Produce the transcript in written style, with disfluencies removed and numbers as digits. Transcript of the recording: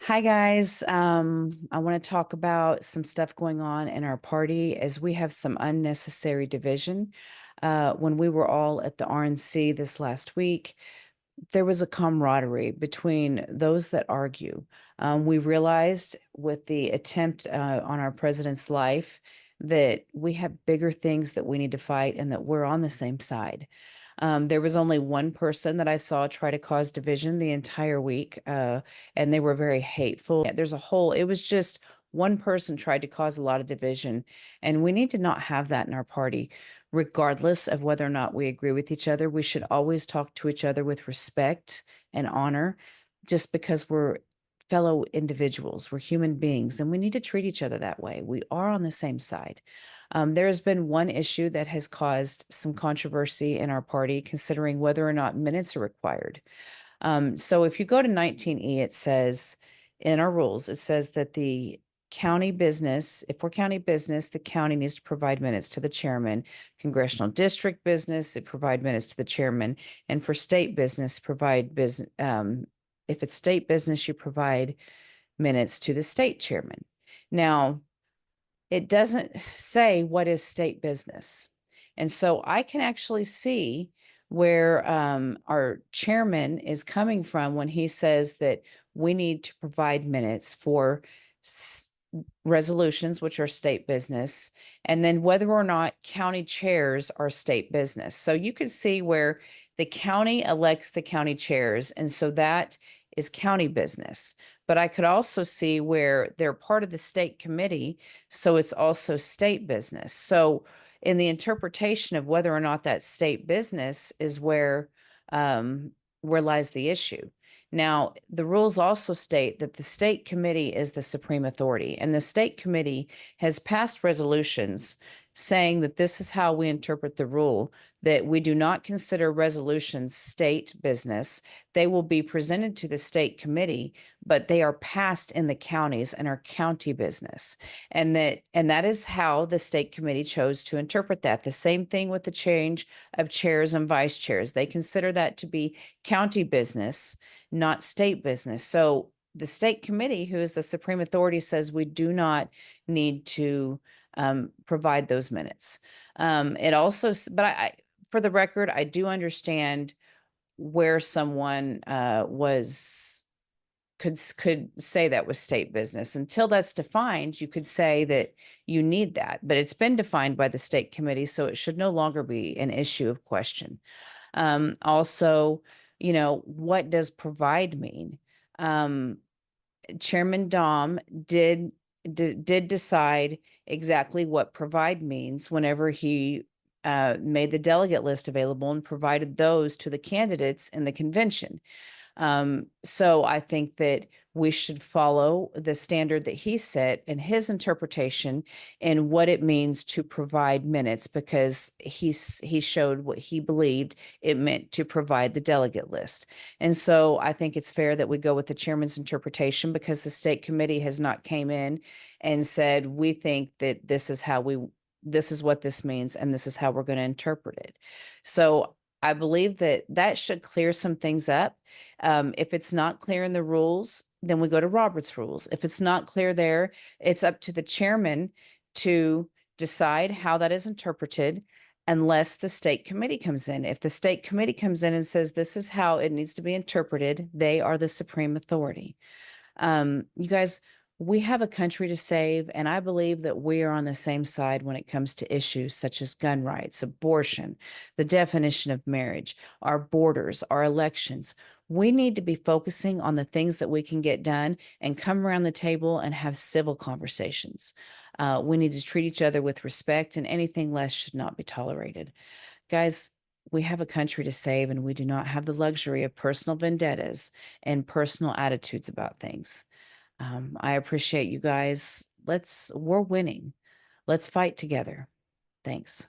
Hi, guys. I want to talk about some stuff going on in our party as we have some unnecessary division. When we were all at the RNC this last week, there was a camaraderie between those that argue. We realized with the attempt on our president's life that we have bigger things that we need to fight and that we're on the same side. There was only one person that I saw try to cause division the entire week, and they were very hateful. It was just one person tried to cause a lot of division, and we need to not have that in our party. Regardless of whether or not we agree with each other, we should always talk to each other with respect and honor, just because we're fellow individuals, we're human beings, and we need to treat each other that way. We are on the same side. There has been one issue that has caused some controversy in our party, considering whether or not minutes are required. So if you go to 19E, it says in our rules, it says that the county business, if we're county business, the county needs to provide minutes to the chairman. Congressional district business, it provide minutes to the chairman. And for state business, provide business. If it's state business, you provide minutes to the state chairman. Now, it doesn't say what is state business. And so I can actually see where our chairman is coming from when he says that we need to provide minutes for resolutions, which are state business, and then whether or not county chairs are state business. So you could see where the county elects the county chairs, and so that is county business. But I could also see where they're part of the state committee, so it's also state business. So in the interpretation of whether or not that's state business is where lies the issue. Now, the rules also state that the state committee is the supreme authority, and the state committee has passed resolutions saying that this is how we interpret the rule, that we do not consider resolutions state business. They will be presented to the state committee, but they are passed in the counties and are county business. And that is how the state committee chose to interpret that. The same thing with the change of chairs and vice chairs. They consider that to be county business, not state business. So the state committee, who is the supreme authority, says we do not need to provide those minutes. It also, but for the record, I do understand where someone could say that was state business. Until that's defined, you could say that you need that, but it's been defined by the state committee, so it should no longer be an issue of question. Also, what does provide mean? Chairman Dom did decide exactly what provide means whenever he made the delegate list available and provided those to the candidates in the convention. So I think that we should follow the standard that he set in his interpretation and what it means to provide minutes, because he showed what he believed it meant to provide the delegate list. And so I think it's fair that we go with the chairman's interpretation, because the state committee has not came in and said, we think that this is what this means, and this is how we're going to interpret it. So I believe that should clear some things up. If it's not clear in the rules, then we go to Robert's rules. If it's not clear there, it's up to the chairman to decide how that is interpreted, unless the state committee comes in. If the state committee comes in and says this is how it needs to be interpreted, they are the supreme authority. You guys, we have a country to save, and I believe that we are on the same side when it comes to issues such as gun rights, abortion, the definition of marriage, our borders, our elections. We need to be focusing on the things that we can get done and come around the table and have civil conversations. We need to treat each other with respect, and anything less should not be tolerated. Guys, we have a country to save, and we do not have the luxury of personal vendettas and personal attitudes about things. I appreciate you guys. We're winning. Let's fight together. Thanks.